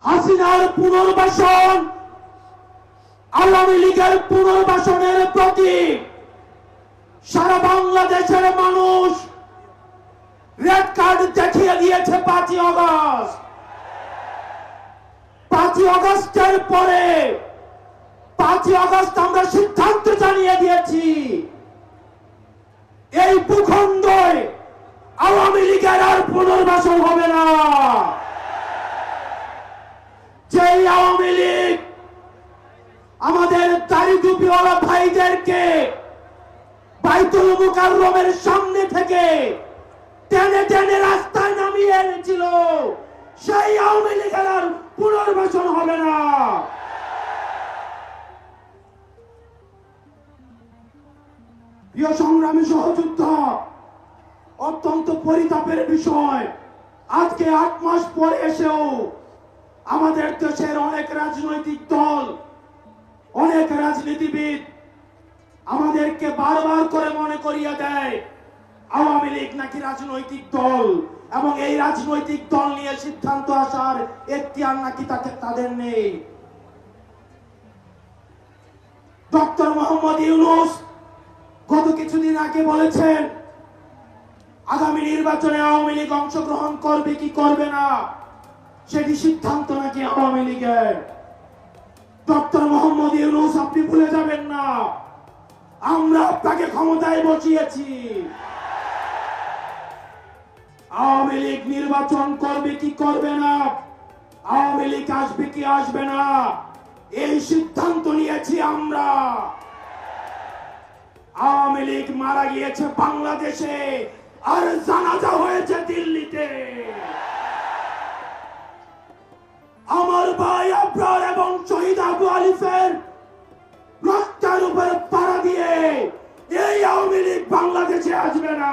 হাসিনার পুনর্বাসন আওয়ামী লীগের পুনর্বাসনের প্রতি সারা বাংলাদেশের মানুষ রেড কার্ড দেখিয়ে দিয়েছে 5ই আগস্ট। 5ই আগস্টের পরে 5ই আগস্ট আমরা সিদ্ধান্ত জানিয়ে দিয়েছি, এই ভূখণ্ডে আওয়ামী লীগের আর পুনর্বাসন হবে না। যেই আওয়ামী লীগ আমাদের দাড়ি টুপিওয়ালা ভাইদেরকে বাইতুল মুকাররমের সামনে থেকে টেনে টেনে রাস্তায় নামিয়ে এনেছিল, সেই আওয়ামী লীগের আর পুনর্বাসন হবে না। প্রিয় সংগ্রামী সহযোদ্ধা, অত্যন্ত পরিতাপের বিষয়, আজকে 8 মাস পরে এসেও আমাদের দেশের অনেক রাজনৈতিক দল, অনেক রাজনীতিবিদ আমাদেরকে বারবার করে মনে করিয়ে দেয় আওয়ামী লীগ নাকি রাজনৈতিক দল, এবং এই রাজনৈতিক দল নিয়ে সিদ্ধান্ত আসার এখতিয়ার নাকি তাদের নেই। ডক্টর মোহাম্মদ ইউনূস গত কিছুদিন আগে বলেছেন আগামী নির্বাচনে আওয়ামী লীগ অংশগ্রহণ করবে কি করবে না সেটি সিদ্ধান্ত নাকি আওয়ামী লীগের। ডক্টর মোহাম্মদ ইউনূস, আপনি ভুলে যাবেন না, আমরা আপনাকে ক্ষমতায় বসিয়েছি। আওয়ামী লীগ নির্বাচন করবে কি করবে না, আওয়ামী লীগ আসবে কি আসবে না, এই সিদ্ধান্ত নিয়েছি আমরা। আওয়ামী লীগ মারা গিয়েছে বাংলাদেশে, আর জানাজা হয়েছে দিল্লিতে। আমার ভাই আবরার এবং শহীদ আবু আলিফের রক্তের উপরে পাড়া দিয়ে এই আওয়ামী লীগ বাংলাদেশে আসবে না।